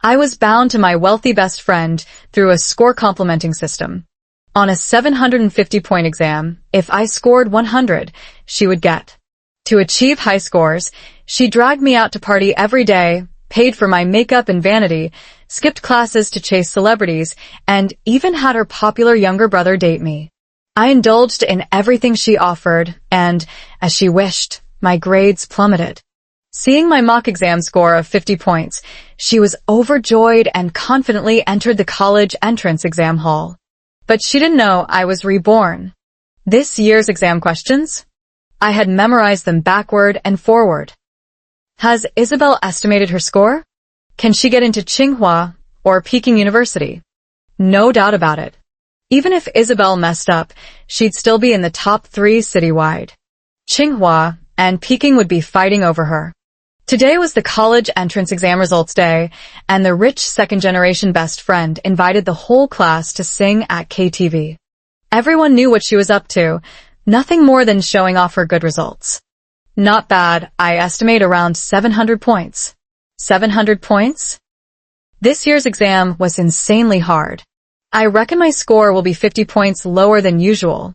I was bound to my wealthy best friend through a score complementing system. On a 750-point exam, if I scored 100, she would get. To achieve high scores, she dragged me out to party every day, paid for my makeup and vanity, skipped classes to chase celebrities, and even had her popular younger brother date me. I indulged in everything she offered, and, as she wished, my grades plummeted. Seeing my mock exam score of 50 points, she was overjoyed and confidently entered the college entrance exam hall. But she didn't know I was reborn. This year's exam questions? I had memorized them backward and forward. Has Isabel estimated her score? Can she get into Tsinghua or Peking University? No doubt about it. Even if Isabel messed up, she'd still be in the top 3 citywide. Tsinghua and Peking would be fighting over her. Today was the college entrance exam results day, and the rich second-generation best friend invited the whole class to sing at KTV. Everyone knew what she was up to, nothing more than showing off her good results. Not bad, I estimate around 700 points. 700 points? This year's exam was insanely hard. I reckon my score will be 50 points lower than usual.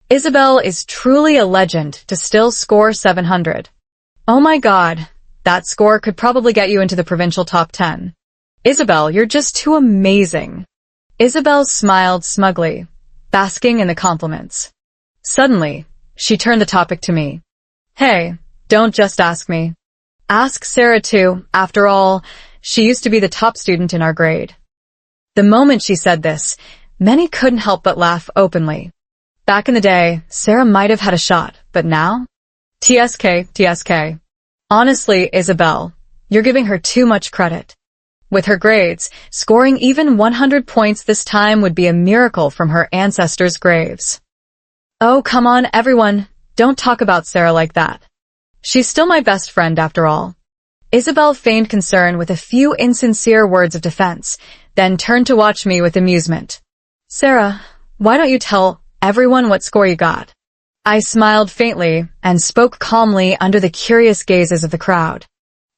Isabel is truly a legend to still score 700. Oh my god. That score could probably get you into the provincial top 10. Isabel, you're just too amazing. Isabel smiled smugly, basking in the compliments. Suddenly, she turned the topic to me. Hey, don't just ask me. Ask Sarah too. After all, she used to be the top student in our grade. The moment she said this, many couldn't help but laugh openly. Back in the day, Sarah might have had a shot, but now? TSK. Honestly, Isabel, you're giving her too much credit. With her grades, scoring even 100 points this time would be a miracle from her ancestors' graves. Oh, come on, everyone. Don't talk about Sarah like that. She's still my best friend after all. Isabel feigned concern with a few insincere words of defense, then turned to watch me with amusement. Sarah, why don't you tell everyone what score you got? I smiled faintly and spoke calmly under the curious gazes of the crowd.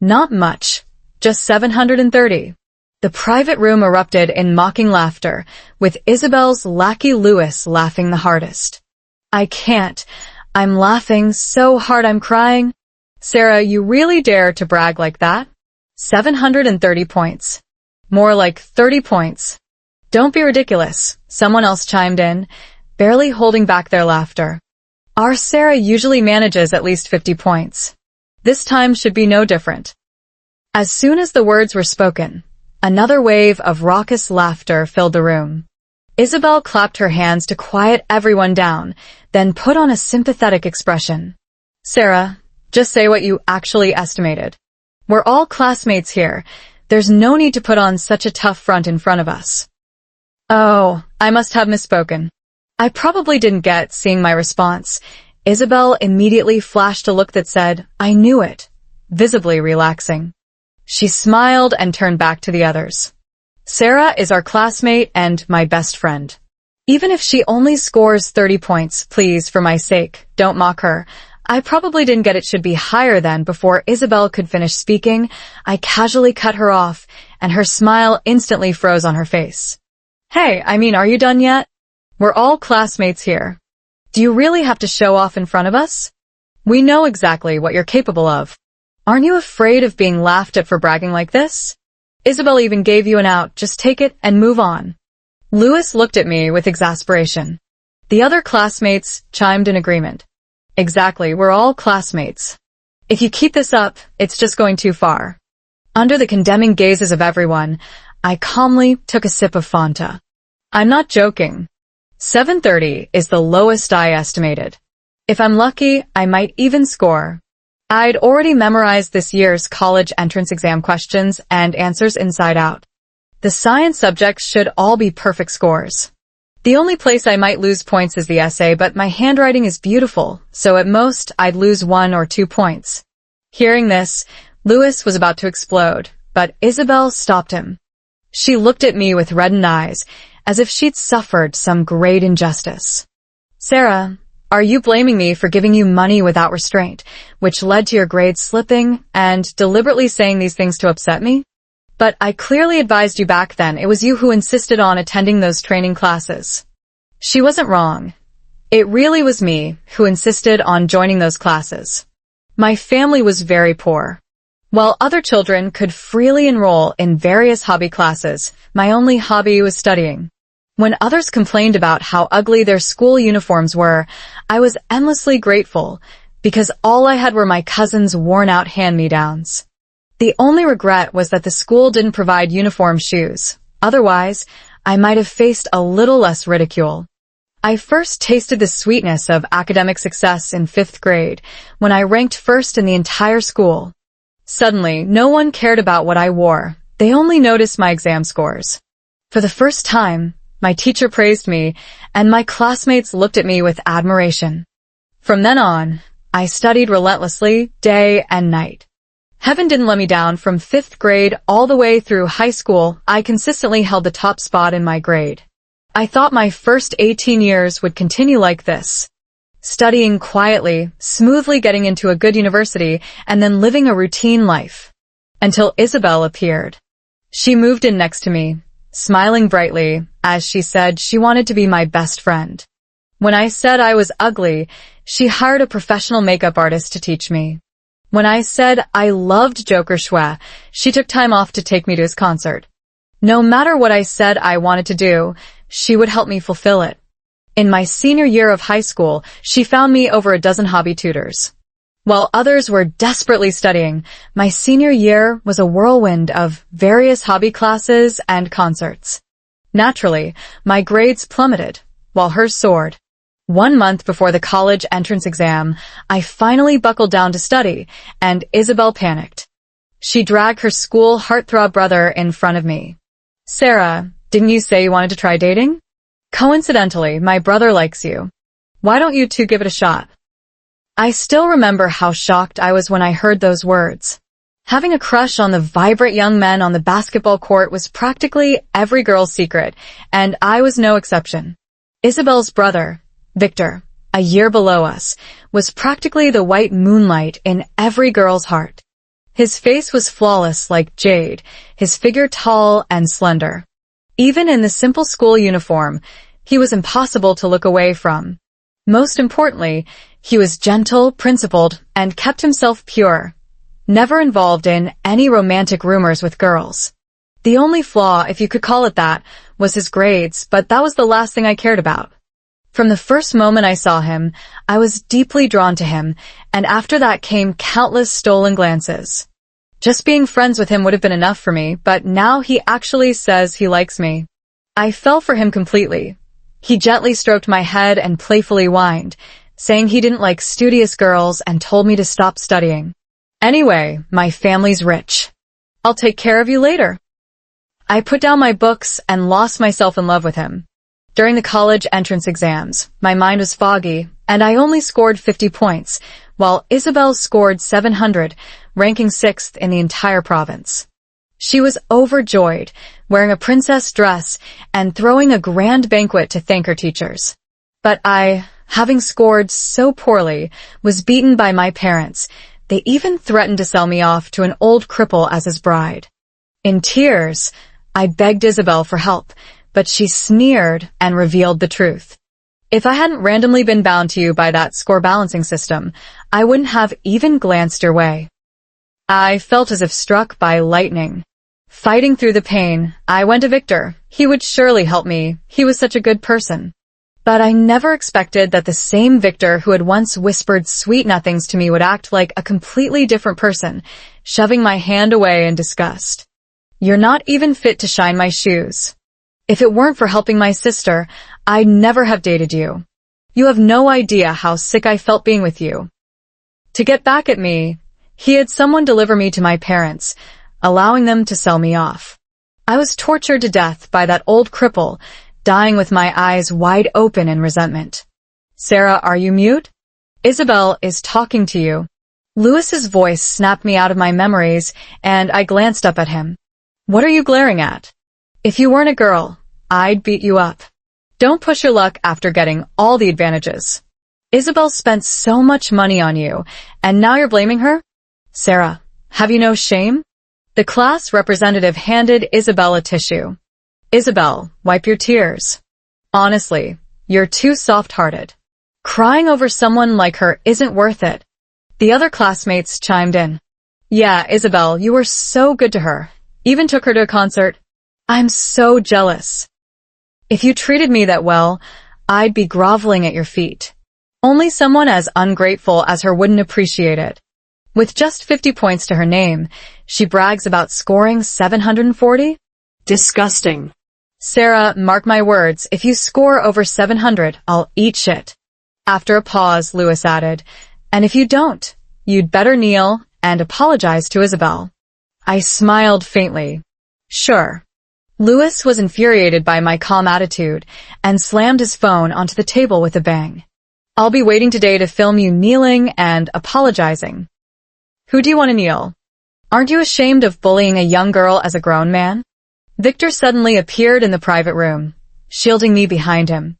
Not much, just 730. The private room erupted in mocking laughter, with Isabel's lackey Louis laughing the hardest. I can't. I'm laughing so hard I'm crying. Sarah, you really dare to brag like that? 730 points. More like 30 points. Don't be ridiculous, someone else chimed in, barely holding back their laughter. Our Sarah usually manages at least 50 points. This time should be no different. As soon as the words were spoken, another wave of raucous laughter filled the room. Isabel clapped her hands to quiet everyone down, then put on a sympathetic expression. Sarah, just say what you actually estimated. We're all classmates here. There's no need to put on such a tough front in front of us. Oh, I must have misspoken. I probably didn't get seeing my response. Isabel immediately flashed a look that said, I knew it, visibly relaxing. She smiled and turned back to the others. Sarah is our classmate and my best friend. Even if she only scores 30 points, please, for my sake, don't mock her. I probably didn't get it should be higher than before Isabel could finish speaking. I casually cut her off, and her smile instantly froze on her face. Hey, are you done yet? We're all classmates here. Do you really have to show off in front of us? We know exactly what you're capable of. Aren't you afraid of being laughed at for bragging like this? Isabel even gave you an out. Just take it and move on. Louis looked at me with exasperation. The other classmates chimed in agreement. Exactly, we're all classmates. If you keep this up, it's just going too far. Under the condemning gazes of everyone, I calmly took a sip of Fanta. I'm not joking. 730 is the lowest I estimated. If I'm lucky, I might even score. I'd already memorized this year's college entrance exam questions and answers inside out. The science subjects should all be perfect scores. The only place I might lose points is the essay, but my handwriting is beautiful, so at most I'd lose 1 or 2 points. Hearing this, Louis was about to explode, but Isabel stopped him. She looked at me with reddened eyes, as if she'd suffered some great injustice. Sarah, are you blaming me for giving you money without restraint, which led to your grades slipping, and deliberately saying these things to upset me? But I clearly advised you back then it was you who insisted on attending those training classes. She wasn't wrong. It really was me who insisted on joining those classes. My family was very poor. While other children could freely enroll in various hobby classes, my only hobby was studying. When others complained about how ugly their school uniforms were, I was endlessly grateful because all I had were my cousin's worn-out hand-me-downs. The only regret was that the school didn't provide uniform shoes. Otherwise, I might have faced a little less ridicule. I first tasted the sweetness of academic success in 5th grade when I ranked first in the entire school. Suddenly, no one cared about what I wore. They only noticed my exam scores. For the first time, my teacher praised me, and my classmates looked at me with admiration. From then on, I studied relentlessly, day and night. Heaven didn't let me down. From 5th grade all the way through high school, I consistently held the top spot in my grade. I thought my first 18 years would continue like this. Studying quietly, smoothly getting into a good university, and then living a routine life. Until Isabel appeared. She moved in next to me, smiling brightly, as she said she wanted to be my best friend. When I said I was ugly, she hired a professional makeup artist to teach me. When I said I loved Joker Schwa, she took time off to take me to his concert. No matter what I said I wanted to do, she would help me fulfill it. In my senior year of high school, she found me over a dozen hobby tutors. While others were desperately studying, my senior year was a whirlwind of various hobby classes and concerts. Naturally, my grades plummeted, while hers soared. 1 month before the college entrance exam, I finally buckled down to study, and Isabel panicked. She dragged her school heartthrob brother in front of me. "Sarah, didn't you say you wanted to try dating? Coincidentally, my brother likes you. Why don't you two give it a shot?" I still remember how shocked I was when I heard those words. Having a crush on the vibrant young men on the basketball court was practically every girl's secret, and I was no exception. Isabel's brother, Victor, a year below us, was practically the white moonlight in every girl's heart. His face was flawless like jade, his figure tall and slender. Even in the simple school uniform, he was impossible to look away from. Most importantly, he was gentle, principled, and kept himself pure, never involved in any romantic rumors with girls. The only flaw, if you could call it that, was his grades, but that was the last thing I cared about. From the first moment I saw him, I was deeply drawn to him, and after that came countless stolen glances. Just being friends with him would have been enough for me, but now he actually says he likes me. I fell for him completely. He gently stroked my head and playfully whined, saying he didn't like studious girls and told me to stop studying. Anyway, my family's rich. I'll take care of you later. I put down my books and lost myself in love with him. During the college entrance exams, my mind was foggy, and I only scored 50 points, while Isabel scored 700, ranking 6th in the entire province. She was overjoyed, wearing a princess dress and throwing a grand banquet to thank her teachers. But I, having scored so poorly, was beaten by my parents. They even threatened to sell me off to an old cripple as his bride. In tears, I begged Isabel for help, but she sneered and revealed the truth. If I hadn't randomly been bound to you by that score balancing system, I wouldn't have even glanced your way. I felt as if struck by lightning. Fighting through the pain, I went to Victor. He would surely help me. He was such a good person. But I never expected that the same Victor who had once whispered sweet nothings to me would act like a completely different person, shoving my hand away in disgust. "You're not even fit to shine my shoes. If it weren't for helping my sister, I'd never have dated you. You have no idea how sick I felt being with you." To get back at me, he had someone deliver me to my parents, allowing them to sell me off. I was tortured to death by that old cripple, dying with my eyes wide open in resentment. "Sarah, are you mute? Isabel is talking to you." Lewis's voice snapped me out of my memories, and I glanced up at him. "What are you glaring at? If you weren't a girl, I'd beat you up. Don't push your luck after getting all the advantages. Isabel spent so much money on you, and now you're blaming her? Sarah, have you no shame? The class representative handed Isabel a tissue. Isabel, wipe your tears. Honestly, you're too soft-hearted. Crying over someone like her isn't worth it. The other classmates chimed in. Yeah, Isabel, you were so good to her. Even took her to a concert. I'm so jealous. If you treated me that well, I'd be groveling at your feet. Only someone as ungrateful as her wouldn't appreciate it. With just 50 points to her name, she brags about scoring 740? Disgusting. Sarah, mark my words, if you score over 700, I'll eat shit. After a pause, Lewis added, and if you don't, you'd better kneel and apologize to Isabel. I smiled faintly. Sure. Lewis was infuriated by my calm attitude and slammed his phone onto the table with a bang. I'll be waiting today to film you kneeling and apologizing. Who do you want to kneel? Aren't you ashamed of bullying a young girl as a grown man? Victor suddenly appeared in the private room, shielding me behind him.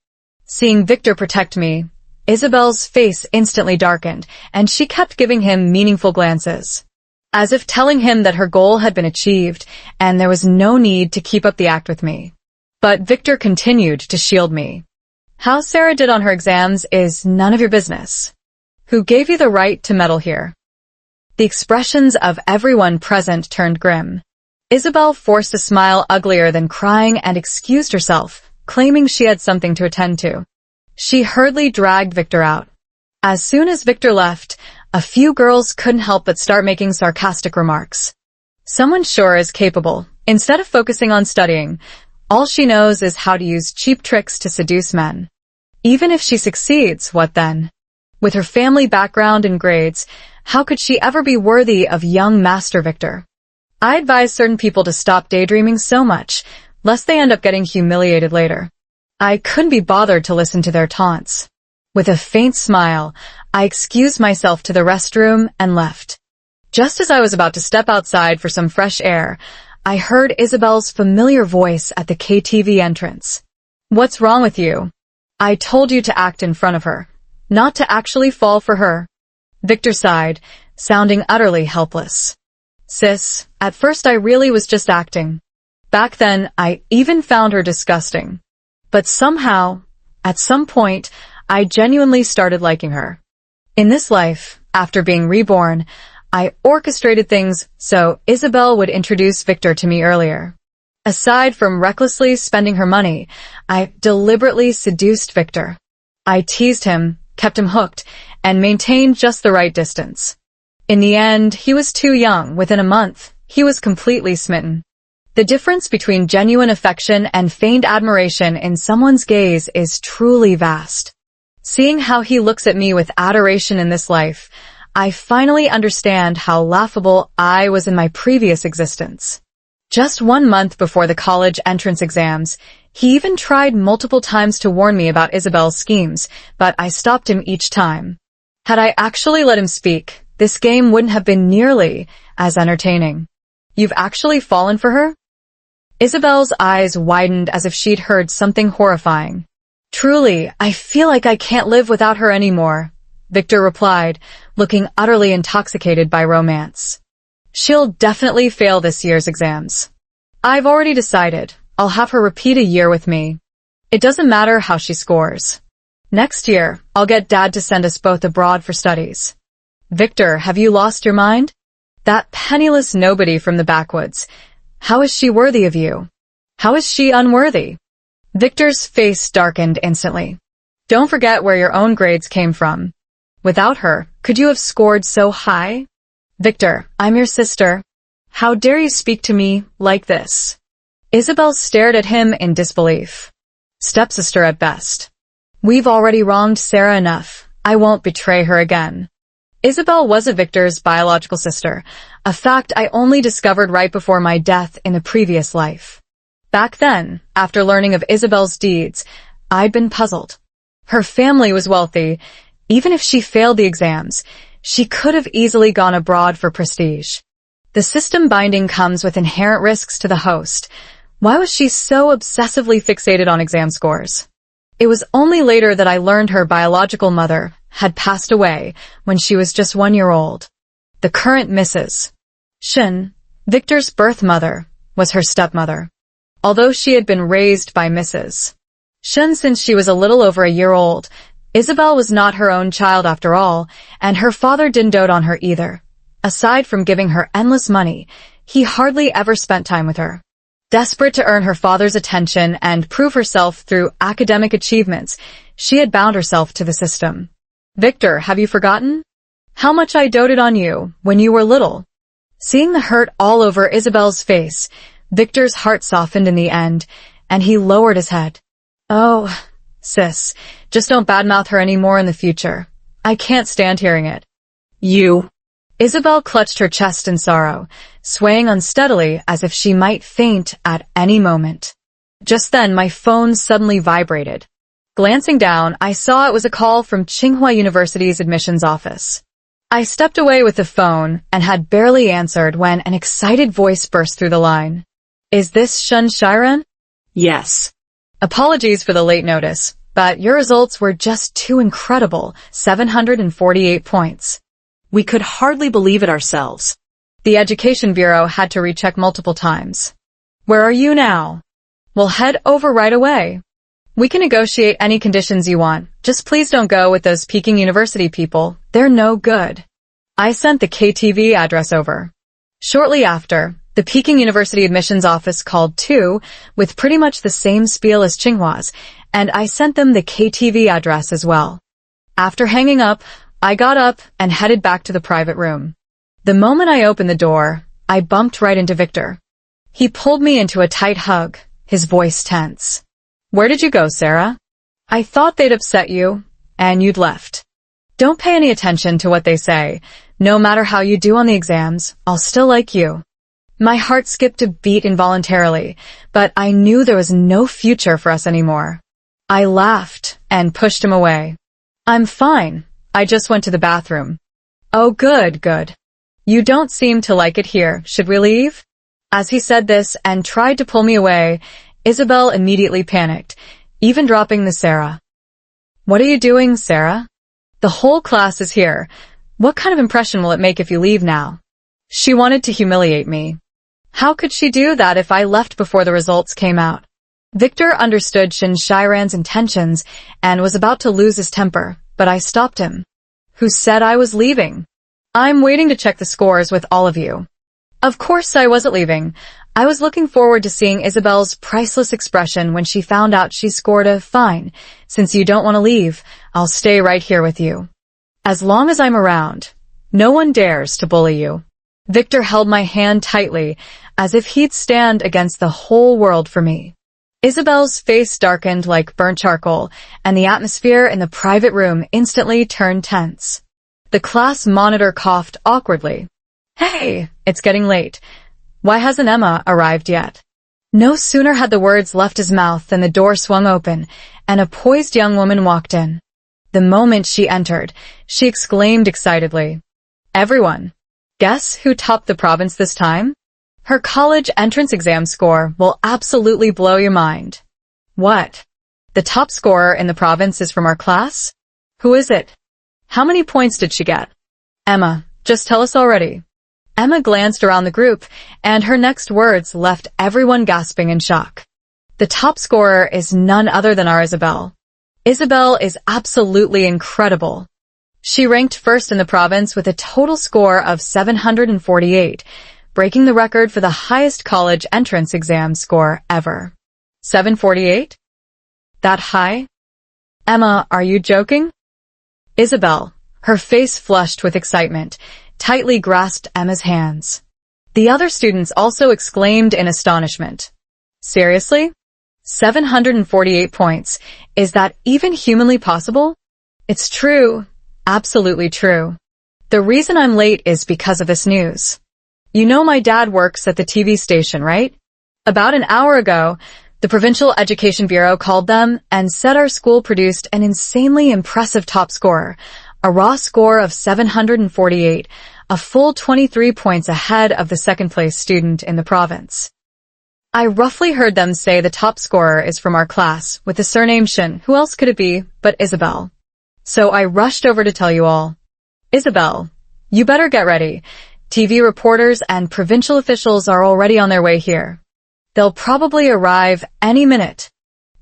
Seeing Victor protect me, Isabel's face instantly darkened, and she kept giving him meaningful glances, as if telling him that her goal had been achieved and there was no need to keep up the act with me. But Victor continued to shield me. How Sarah did on her exams is none of your business. Who gave you the right to meddle here? The expressions of everyone present turned grim. Isabel forced a smile uglier than crying and excused herself, claiming she had something to attend to. She hurriedly dragged Victor out. As soon as Victor left, a few girls couldn't help but start making sarcastic remarks. Someone sure is capable. Instead of focusing on studying, all she knows is how to use cheap tricks to seduce men. Even if she succeeds, what then? With her family background and grades, how could she ever be worthy of young Master Victor? I advise certain people to stop daydreaming so much, lest they end up getting humiliated later. I couldn't be bothered to listen to their taunts. With a faint smile, I excused myself to the restroom and left. Just as I was about to step outside for some fresh air, I heard Isabel's familiar voice at the KTV entrance. What's wrong with you? I told you to act in front of her, not to actually fall for her. Victor sighed, sounding utterly helpless. Sis, at first I really was just acting. Back then, I even found her disgusting. But somehow, at some point, I genuinely started liking her. In this life, after being reborn, I orchestrated things so Isabel would introduce Victor to me earlier. Aside from recklessly spending her money, I deliberately seduced Victor. I teased him, kept him hooked, and maintained just the right distance. In the end, he was too young. Within a month, he was completely smitten. The difference between genuine affection and feigned admiration in someone's gaze is truly vast. Seeing how he looks at me with adoration in this life, I finally understand how laughable I was in my previous existence. Just 1 month before the college entrance exams, he even tried multiple times to warn me about Isabel's schemes, but I stopped him each time. Had I actually let him speak, this game wouldn't have been nearly as entertaining. You've actually fallen for her? Isabel's eyes widened as if she'd heard something horrifying. Truly, I feel like I can't live without her anymore, Victor replied, looking utterly intoxicated by romance. She'll definitely fail this year's exams. I've already decided. I'll have her repeat a year with me. It doesn't matter how she scores. Next year, I'll get Dad to send us both abroad for studies. Victor, have you lost your mind? That penniless nobody from the backwoods. How is she worthy of you? How is she unworthy? Victor's face darkened instantly. Don't forget where your own grades came from. Without her, could you have scored so high? Victor, I'm your sister. How dare you speak to me like this? Isabel stared at him in disbelief. Stepsister at best. We've already wronged Sarah enough. I won't betray her again. Isabel was Victor's biological sister, a fact I only discovered right before my death in the previous life. Back then, after learning of Isabel's deeds, I'd been puzzled. Her family was wealthy. Even if she failed the exams, she could have easily gone abroad for prestige. The system binding comes with inherent risks to the host. Why was she so obsessively fixated on exam scores? It was only later that I learned her biological mother had passed away when she was just 1 year old. The current Mrs. Shin Victor's birth mother was her stepmother, although she had been raised by Mrs. Shen since she was a little over a year old. Isabel was not her own child after all, and her father didn't dote on her either. Aside from giving her endless money, he hardly ever spent time with her. Desperate to earn her father's attention and prove herself through academic achievements, she had bound herself to the system. Victor, have you forgotten? How much I doted on you when you were little. Seeing the hurt all over Isabel's face, Victor's heart softened in the end, and he lowered his head. Oh, sis, just don't badmouth her anymore in the future. I can't stand hearing it. You. Isabel clutched her chest in sorrow, swaying unsteadily as if she might faint at any moment. Just then, my phone suddenly vibrated. Glancing down, I saw it was a call from Tsinghua University's admissions office. I stepped away with the phone and had barely answered when an excited voice burst through the line. Is this Shen Shiren? Yes. Apologies for the late notice, but your results were just too incredible, 748 points. We could hardly believe it ourselves. The Education Bureau had to recheck multiple times. Where are you now? We'll head over right away. We can negotiate any conditions you want. Just please don't go with those Peking University people. They're no good. I sent the KTV address over. Shortly after, the Peking University admissions office called too, with pretty much the same spiel as Tsinghua's, and I sent them the KTV address as well. After hanging up, I got up and headed back to the private room. The moment I opened the door, I bumped right into Victor. He pulled me into a tight hug, his voice tense. Where did you go, Sarah? I thought they'd upset you, and you'd left. Don't pay any attention to what they say. No matter how you do on the exams, I'll still like you. My heart skipped a beat involuntarily, but I knew there was no future for us anymore. I laughed and pushed him away. I'm fine. I just went to the bathroom. Oh, good, good. You don't seem to like it here. Should we leave? As he said this and tried to pull me away, Isabel immediately panicked, even dropping the Sarah. What are you doing, Sarah? The whole class is here. What kind of impression will it make if you leave now? She wanted to humiliate me. How could she do that if I left before the results came out? Victor understood Shen Shiran's intentions and was about to lose his temper, but I stopped him. Who said I was leaving? I'm waiting to check the scores with all of you. Of course I wasn't leaving. I was looking forward to seeing Isabel's priceless expression when she found out she scored a fine. Since you don't want to leave, I'll stay right here with you. As long as I'm around, no one dares to bully you. Victor held my hand tightly, as if he'd stand against the whole world for me. Isabel's face darkened like burnt charcoal, and the atmosphere in the private room instantly turned tense. The class monitor coughed awkwardly. Hey, it's getting late. Why hasn't Emma arrived yet? No sooner had the words left his mouth than the door swung open, and a poised young woman walked in. The moment she entered, she exclaimed excitedly, Everyone, guess who topped the province this time? Her college entrance exam score will absolutely blow your mind. What? The top scorer in the province is from our class? Who is it? How many points did she get? Emma, just tell us already. Emma glanced around the group, and her next words left everyone gasping in shock. The top scorer is none other than our Isabel. Isabel is absolutely incredible. She ranked first in the province with a total score of 748, breaking the record for the highest college entrance exam score ever. 748? That high? Emma, are you joking? Isabel, her face flushed with excitement, tightly grasped Emma's hands. The other students also exclaimed in astonishment. Seriously? 748 points. Is that even humanly possible? It's true. Absolutely true. The reason I'm late is because of this news. You know my dad works at the TV station, right? About an hour ago, the Provincial Education Bureau called them and said our school produced an insanely impressive top scorer, a raw score of 748, a full 23 points ahead of the second-place student in the province. I roughly heard them say the top scorer is from our class, with the surname Shen. Who else could it be but Isabel? So I rushed over to tell you all. Isabel, you better get ready. TV reporters and provincial officials are already on their way here. They'll probably arrive any minute.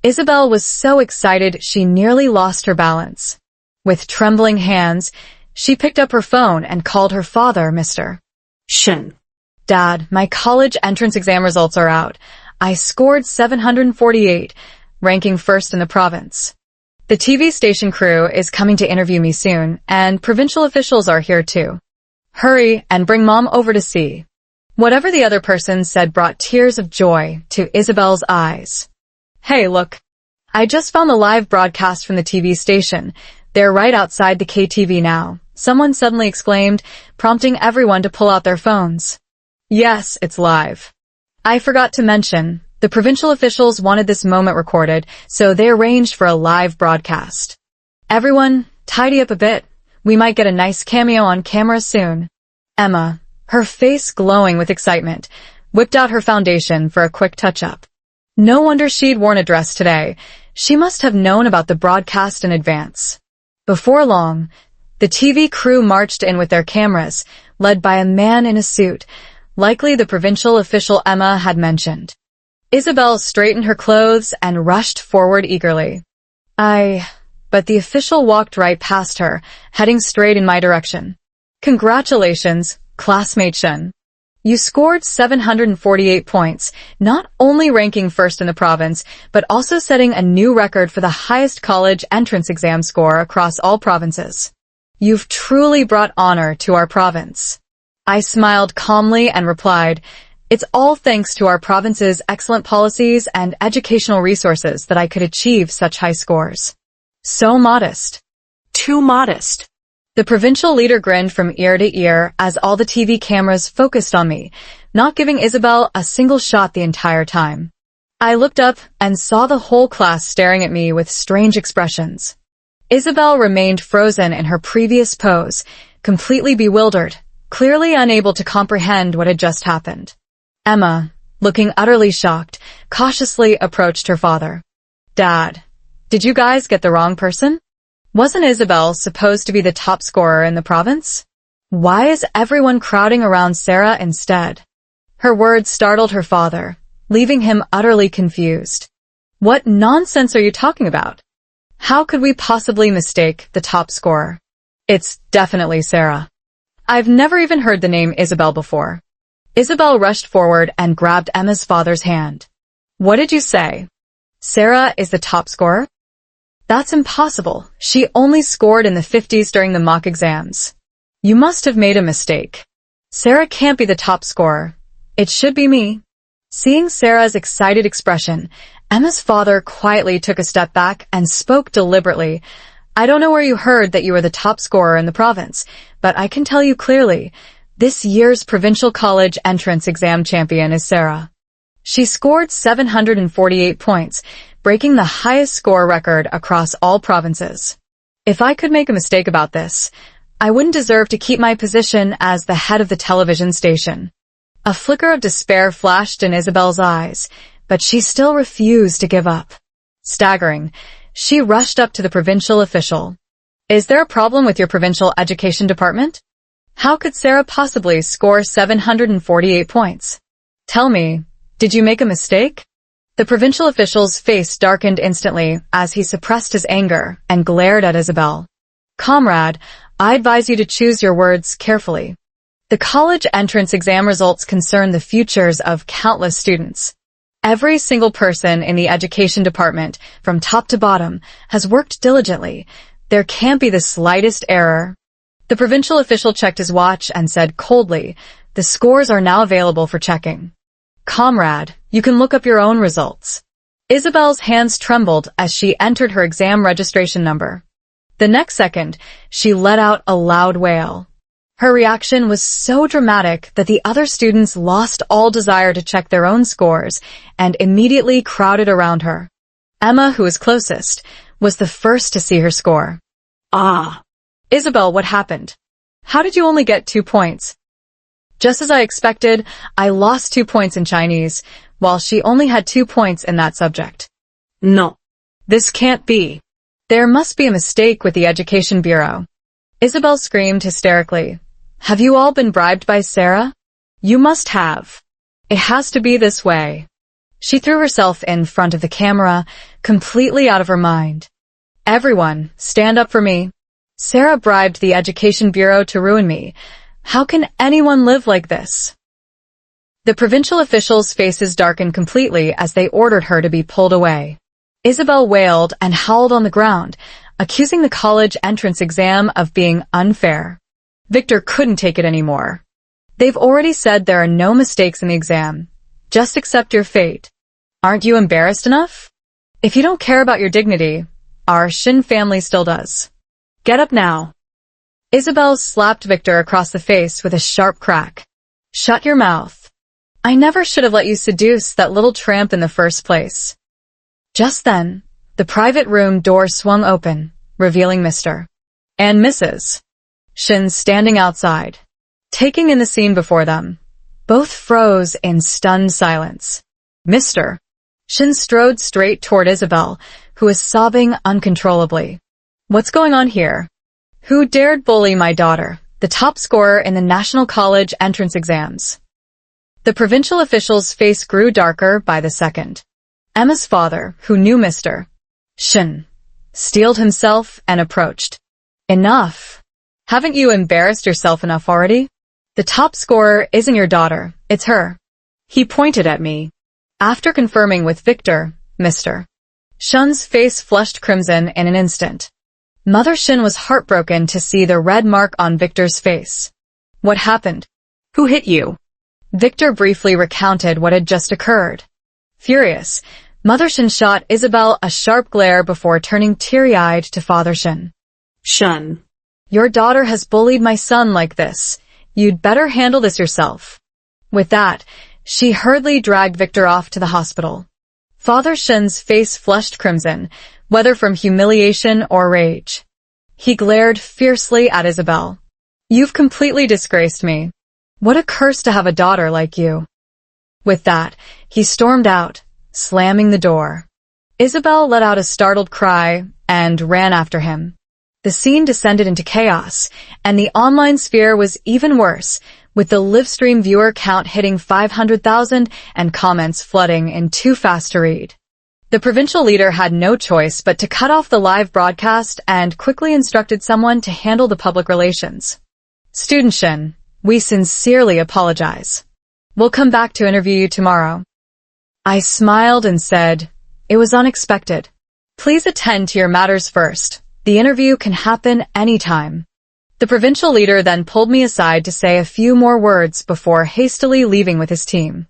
Isabel was so excited she nearly lost her balance. With trembling hands, she picked up her phone and called her father, Mr. Shen. Dad, my college entrance exam results are out. I scored 748, ranking first in the province. The TV station crew is coming to interview me soon, and provincial officials are here too. Hurry and bring Mom over to see. Whatever the other person said brought tears of joy to Isabel's eyes. Hey, look. I just found the live broadcast from the TV station. They're right outside the KTV now. Someone suddenly exclaimed, prompting everyone to pull out their phones. Yes, it's live. I forgot to mention, the provincial officials wanted this moment recorded, so they arranged for a live broadcast. Everyone, tidy up a bit. We might get a nice cameo on camera soon. Emma, her face glowing with excitement, whipped out her foundation for a quick touch-up. No wonder she'd worn a dress today. She must have known about the broadcast in advance. Before long, the TV crew marched in with their cameras, led by a man in a suit, likely the provincial official Emma had mentioned. Isabel straightened her clothes and rushed forward eagerly. But the official walked right past her, heading straight in my direction. Congratulations, classmate Shen. You scored 748 points, not only ranking first in the province, but also setting a new record for the highest college entrance exam score across all provinces. You've truly brought honor to our province. I smiled calmly and replied, it's all thanks to our province's excellent policies and educational resources that I could achieve such high scores. So modest. Too modest. The provincial leader grinned from ear to ear as all the TV cameras focused on me, not giving Isabel a single shot the entire time. I looked up and saw the whole class staring at me with strange expressions. Isabel remained frozen in her previous pose, completely bewildered, clearly unable to comprehend what had just happened. Emma, looking utterly shocked, cautiously approached her father. Dad, did you guys get the wrong person? Wasn't Isabel supposed to be the top scorer in the province? Why is everyone crowding around Sarah instead? Her words startled her father, leaving him utterly confused. What nonsense are you talking about? How could we possibly mistake the top scorer? It's definitely Sarah. I've never even heard the name Isabel before. Isabel rushed forward and grabbed Emma's father's hand. What did you say? Sarah is the top scorer? That's impossible. She only scored in the 50s during the mock exams. You must have made a mistake. Sarah can't be the top scorer. It should be me. Seeing Sarah's excited expression, Emma's father quietly took a step back and spoke deliberately. I don't know where you heard that you were the top scorer in the province, but I can tell you clearly, this year's provincial college entrance exam champion is Sarah. She scored 748 points, breaking the highest score record across all provinces. If I could make a mistake about this, I wouldn't deserve to keep my position as the head of the television station. A flicker of despair flashed in Isabel's eyes, but she still refused to give up. Staggering, she rushed up to the provincial official. Is there a problem with your provincial education department? How could Sarah possibly score 748 points? Tell me, did you make a mistake? The provincial official's face darkened instantly as he suppressed his anger and glared at Isabel. Comrade, I advise you to choose your words carefully. The college entrance exam results concern the futures of countless students. Every single person in the education department, from top to bottom, has worked diligently. There can't be the slightest error. The provincial official checked his watch and said coldly, the scores are now available for checking. Comrade, you can look up your own results. Isabel's hands trembled as she entered her exam registration number. The next second, she let out a loud wail. Her reaction was so dramatic that the other students lost all desire to check their own scores and immediately crowded around her. Emma, who was closest, was the first to see her score. Ah. Isabel, what happened? How did you only get 2 points? Just as I expected, I lost 2 points in Chinese, while she only had 2 points in that subject. No. This can't be. There must be a mistake with the Education Bureau. Isabel screamed hysterically. Have you all been bribed by Sarah? You must have. It has to be this way. She threw herself in front of the camera, completely out of her mind. Everyone, stand up for me. Sarah bribed the Education Bureau to ruin me. How can anyone live like this? The provincial officials' faces darkened completely as they ordered her to be pulled away. Isabel wailed and howled on the ground, accusing the college entrance exam of being unfair. Victor couldn't take it anymore. They've already said there are no mistakes in the exam. Just accept your fate. Aren't you embarrassed enough? If you don't care about your dignity, our Shin family still does. Get up now. Isabel slapped Victor across the face with a sharp crack. Shut your mouth. I never should have let you seduce that little tramp in the first place. Just then, the private room door swung open, revealing Mr. and Mrs. Shin standing outside. Taking in the scene before them, both froze in stunned silence. Mr. Shin strode straight toward Isabel, who was sobbing uncontrollably. What's going on here? Who dared bully my daughter, the top scorer in the National College entrance exams? The provincial official's face grew darker by the second. Emma's father, who knew Mr. Shin, steeled himself and approached. Enough. Haven't you embarrassed yourself enough already? The top scorer isn't your daughter, it's her. He pointed at me. After confirming with Victor, Mr. Shin's face flushed crimson in an instant. Mother Shin was heartbroken to see the red mark on Victor's face. What happened? Who hit you? Victor briefly recounted what had just occurred. Furious, Mother Shin shot Isabel a sharp glare before turning teary-eyed to Father Shin. Shin. Your daughter has bullied my son like this. You'd better handle this yourself. With that, she hurriedly dragged Victor off to the hospital. Father Shin's face flushed crimson, whether from humiliation or rage. He glared fiercely at Isabel. You've completely disgraced me. What a curse to have a daughter like you. With that, he stormed out, slamming the door. Isabel let out a startled cry and ran after him. The scene descended into chaos, and the online sphere was even worse, with the livestream viewer count hitting 500,000 and comments flooding in too fast to read. The provincial leader had no choice but to cut off the live broadcast and quickly instructed someone to handle the public relations. Student Shin, we sincerely apologize. We'll come back to interview you tomorrow. I smiled and said, it was unexpected. Please attend to your matters first. The interview can happen anytime. The provincial leader then pulled me aside to say a few more words before hastily leaving with his team.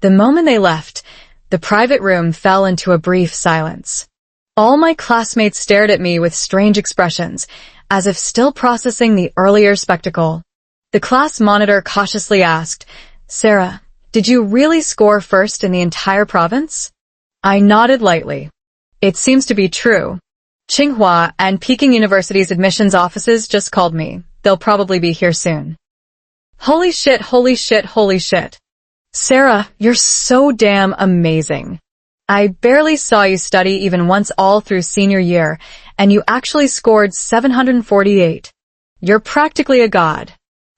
The moment they left, the private room fell into a brief silence. All my classmates stared at me with strange expressions, as if still processing the earlier spectacle. The class monitor cautiously asked, Sarah, did you really score first in the entire province? I nodded lightly. It seems to be true. Tsinghua and Peking University's admissions offices just called me. They'll probably be here soon. Holy shit, holy shit, holy shit. Sarah, you're so damn amazing. I barely saw you study even once all through senior year, and you actually scored 748. You're practically a god.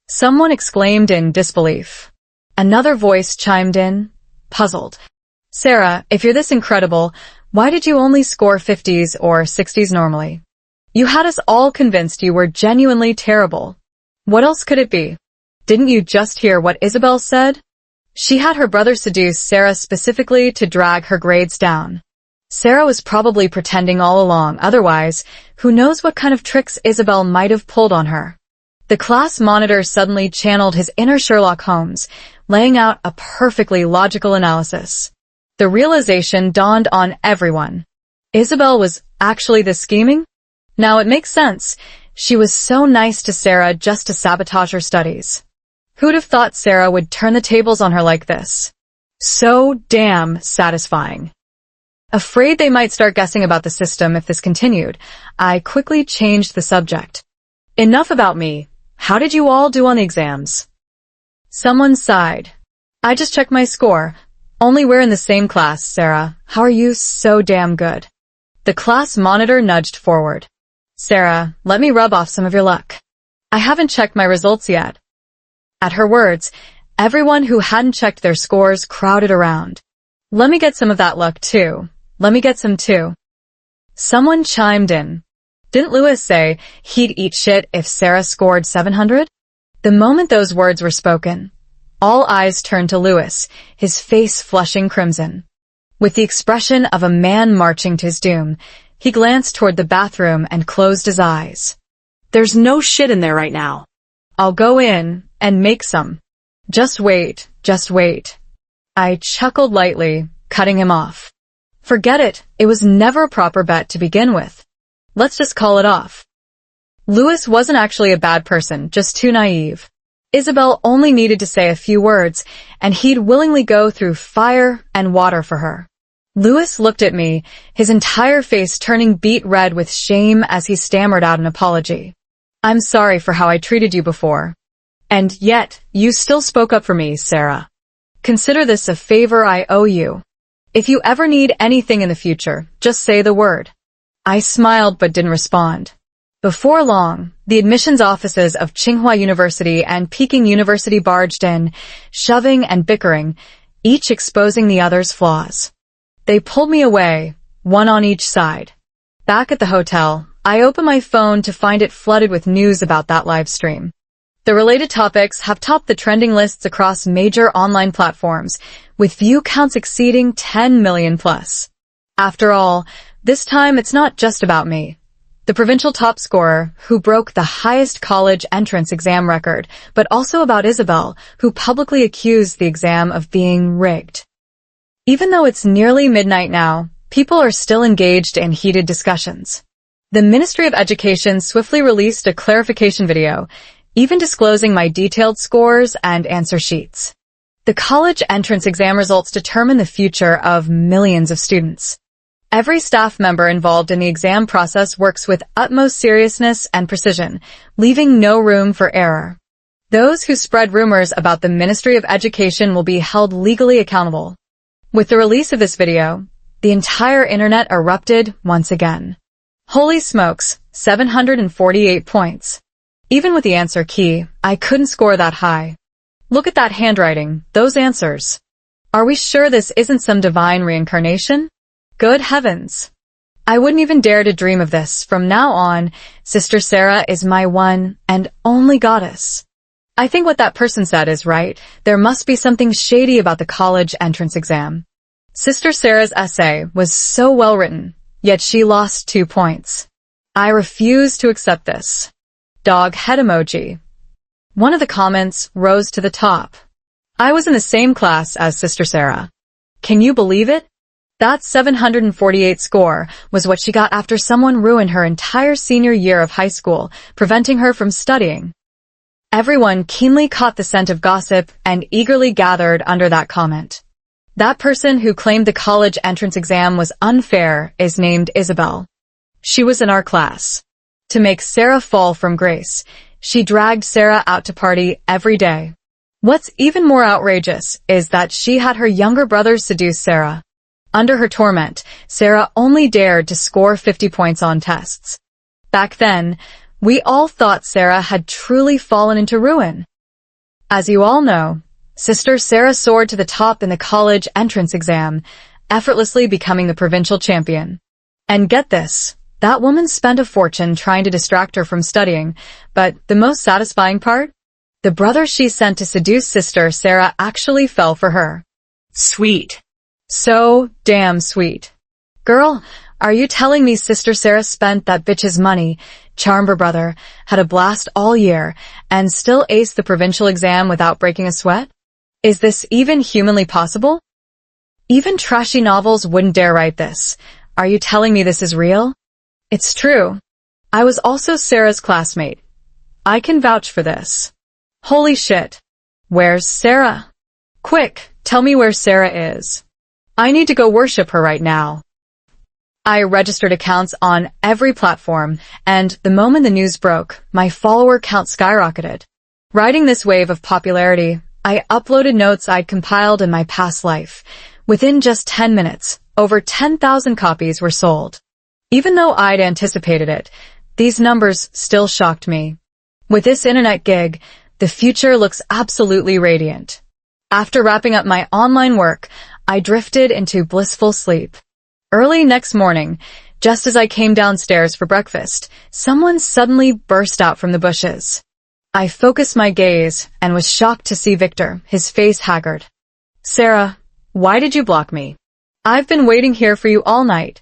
Someone exclaimed in disbelief. Another voice chimed in, puzzled. Sarah, if you're this incredible, why did you only score 50s or 60s normally? You had us all convinced you were genuinely terrible. What else could it be? Didn't you just hear what Isabel said? She had her brother seduce Sarah specifically to drag her grades down. Sarah was probably pretending all along, otherwise, who knows what kind of tricks Isabel might have pulled on her. The class monitor suddenly channeled his inner Sherlock Holmes, laying out a perfectly logical analysis. The realization dawned on everyone. Isabel was actually the scheming? Now it makes sense. She was so nice to Sarah just to sabotage her studies. Who'd have thought Sarah would turn the tables on her like this? So damn satisfying. Afraid they might start guessing about the system if this continued, I quickly changed the subject. Enough about me. How did you all do on the exams? Someone sighed. I just checked my score. Only we're in the same class, Sarah. How are you so damn good? The class monitor nudged forward. Sarah, let me rub off some of your luck. I haven't checked my results yet. At her words, everyone who hadn't checked their scores crowded around. Let me get some of that luck too. Let me get some too. Someone chimed in. Didn't Lewis say he'd eat shit if Sarah scored 700? The moment those words were spoken, all eyes turned to Lewis, his face flushing crimson. With the expression of a man marching to his doom, he glanced toward the bathroom and closed his eyes. There's no shit in there right now. I'll go in and make some. Just wait, just wait. I chuckled lightly, cutting him off. Forget it, it was never a proper bet to begin with. Let's just call it off. Lewis wasn't actually a bad person, just too naive. Isabel only needed to say a few words, and he'd willingly go through fire and water for her. Lewis looked at me, his entire face turning beet red with shame as he stammered out an apology. I'm sorry for how I treated you before. And yet, you still spoke up for me, Sarah. Consider this a favor I owe you. If you ever need anything in the future, just say the word. I smiled but didn't respond. Before long, the admissions offices of Tsinghua University and Peking University barged in, shoving and bickering, each exposing the other's flaws. They pulled me away, one on each side. Back at the hotel, I opened my phone to find it flooded with news about that live stream. The related topics have topped the trending lists across major online platforms, with view counts exceeding 10 million plus. After all, this time it's not just about me. The provincial top scorer, who broke the highest college entrance exam record, but also about Isabel, who publicly accused the exam of being rigged. Even though it's nearly midnight now, people are still engaged in heated discussions. The Ministry of Education swiftly released a clarification video, even disclosing my detailed scores and answer sheets. The college entrance exam results determine the future of millions of students. Every staff member involved in the exam process works with utmost seriousness and precision, leaving no room for error. Those who spread rumors about the Ministry of Education will be held legally accountable. With the release of this video, the entire internet erupted once again. Holy smokes, 748 points. Even with the answer key, I couldn't score that high. Look at that handwriting, those answers. Are we sure this isn't some divine reincarnation? Good heavens. I wouldn't even dare to dream of this. From now on, Sister Sarah is my one and only goddess. I think what that person said is right. There must be something shady about the college entrance exam. Sister Sarah's essay was so well written, yet she lost 2 points. I refuse to accept this. Dog head emoji. One of the comments rose to the top. I was in the same class as Sister Sarah. Can you believe it? That 748 score was what she got after someone ruined her entire senior year of high school, preventing her from studying. Everyone keenly caught the scent of gossip and eagerly gathered under that comment. That person who claimed the college entrance exam was unfair is named Isabel. She was in our class. To make Sarah fall from grace, she dragged Sarah out to party every day. What's even more outrageous is that she had her younger brothers seduce Sarah. Under her torment, Sarah only dared to score 50 points on tests. Back then, we all thought Sarah had truly fallen into ruin. As you all know, Sister Sarah soared to the top in the college entrance exam, effortlessly becoming the provincial champion. And get this, that woman spent a fortune trying to distract her from studying, but the most satisfying part? The brother she sent to seduce Sister Sarah actually fell for her. Sweet. So damn sweet. Girl, are you telling me Sister Sarah spent that bitch's money, charmed her brother, had a blast all year, and still aced the provincial exam without breaking a sweat? Is this even humanly possible? Even trashy novels wouldn't dare write this. Are you telling me this is real? It's true. I was also Sarah's classmate. I can vouch for this. Holy shit. Where's Sarah? Quick, tell me where Sarah is. I need to go worship her right now. I registered accounts on every platform, and the moment the news broke, my follower count skyrocketed. Riding this wave of popularity, I uploaded notes I'd compiled in my past life. Within just 10 minutes, over 10,000 copies were sold. Even though I'd anticipated it, these numbers still shocked me. With this internet gig, The future looks absolutely radiant. After wrapping up my online work, I drifted into blissful sleep. Early next morning, just as I came downstairs for breakfast, someone suddenly burst out from the bushes. I focused my gaze and was shocked to see Victor, his face haggard. "Sarah, why did you block me? I've been waiting here for you all night."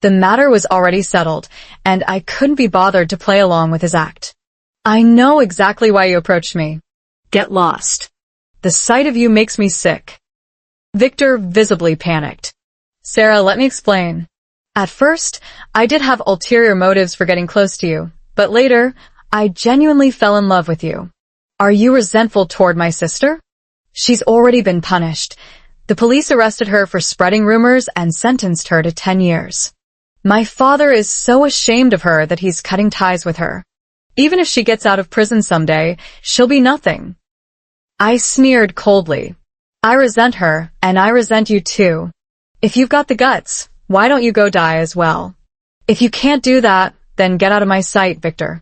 The matter was already settled, and I couldn't be bothered to play along with his act. "I know exactly why you approached me. Get lost. The sight of you makes me sick." Victor visibly panicked. "Sarah, let me explain. At first, I did have ulterior motives for getting close to you, but later, I genuinely fell in love with you. Are you resentful toward my sister? She's already been punished. The police arrested her for spreading rumors and sentenced her to 10 years. My father is so ashamed of her that he's cutting ties with her. Even if she gets out of prison someday, she'll be nothing." I sneered coldly. "I resent her, and I resent you too. If you've got the guts, why don't you go die as well? If you can't do that, then get out of my sight, Victor.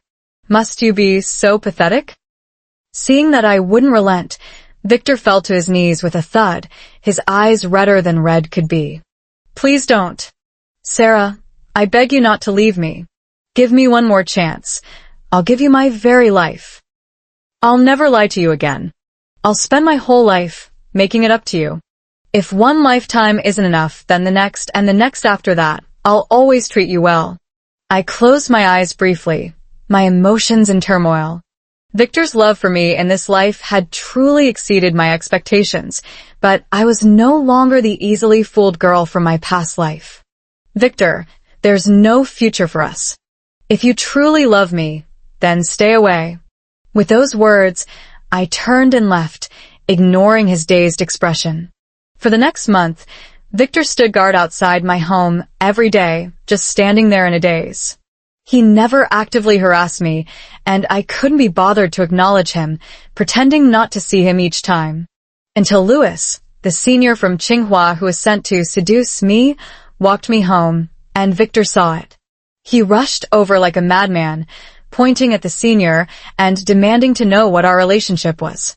Must you be so pathetic?" Seeing that I wouldn't relent, Victor fell to his knees with a thud, his eyes redder than red could be. "Please don't. Sarah, I beg you not to leave me. Give me one more chance. I'll give you my very life. I'll never lie to you again. I'll spend my whole life making it up to you. If one lifetime isn't enough, then the next and the next after that, I'll always treat you well." I closed my eyes briefly, my emotions in turmoil. Victor's love for me in this life had truly exceeded my expectations, but I was no longer the easily fooled girl from my past life. "Victor, there's no future for us. If you truly love me, then stay away." With those words, I turned and left, ignoring his dazed expression. For the next month, Victor stood guard outside my home every day, just standing there in a daze. He never actively harassed me, and I couldn't be bothered to acknowledge him, pretending not to see him each time. Until Louis, the senior from Tsinghua who was sent to seduce me, walked me home, and Victor saw it. He rushed over like a madman, pointing at the senior and demanding to know what our relationship was.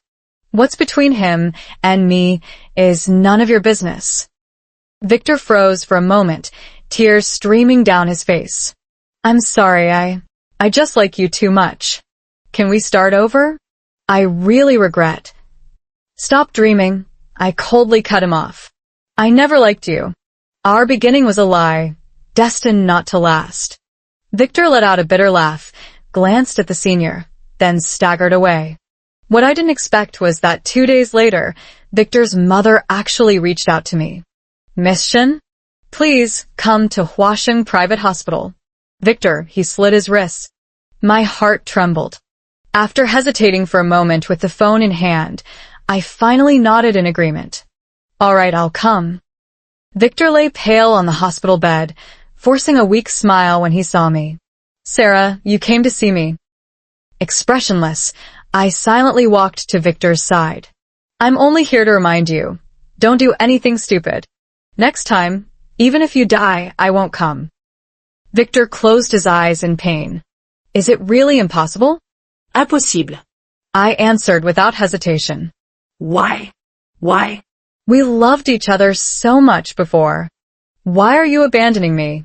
"What's between him and me is none of your business." Victor froze for a moment, tears streaming down his face. "I'm sorry, I just like you too much. Can we start over? I really regret." "Stop dreaming." I coldly cut him off. "I never liked you. Our beginning was a lie, destined not to last." Victor let out a bitter laugh, glanced at the senior, then staggered away. What I didn't expect was that 2 days later, Victor's mother actually reached out to me. "Miss Shin, please come to Huasheng Private Hospital." "Victor," he slid his wrists. My heart trembled. After hesitating for a moment with the phone in hand, I finally nodded in agreement. "All right, I'll come." Victor lay pale on the hospital bed, forcing a weak smile when he saw me. "Sarah, you came to see me." Expressionless, I silently walked to Victor's side. "I'm only here to remind you. Don't do anything stupid. Next time, even if you die, I won't come." Victor closed his eyes in pain. "Is it really impossible?" Impossible. I answered without hesitation. Why? Why? We loved each other so much before. Why are you abandoning me?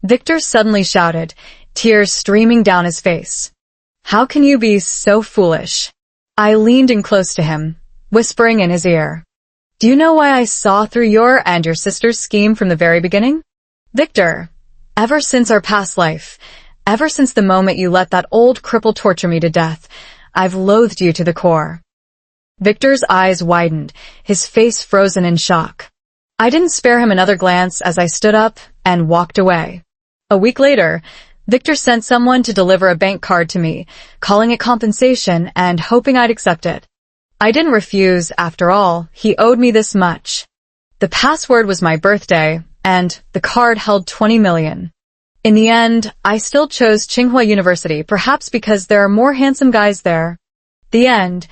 Victor suddenly shouted, tears streaming down his face. How can you be so foolish? I leaned in close to him, whispering in his ear. Do you know why I saw through your and your sister's scheme from the very beginning? Victor, ever since our past life, ever since the moment you let that old cripple torture me to death, I've loathed you to the core. Victor's eyes widened, his face frozen in shock. I didn't spare him another glance as I stood up and walked away. A week later, Victor sent someone to deliver a bank card to me, calling it compensation and hoping I'd accept it. I didn't refuse, after all, he owed me this much. The password was my birthday, and the card held 20 million. In the end, I still chose Tsinghua University, perhaps because there are more handsome guys there. The end.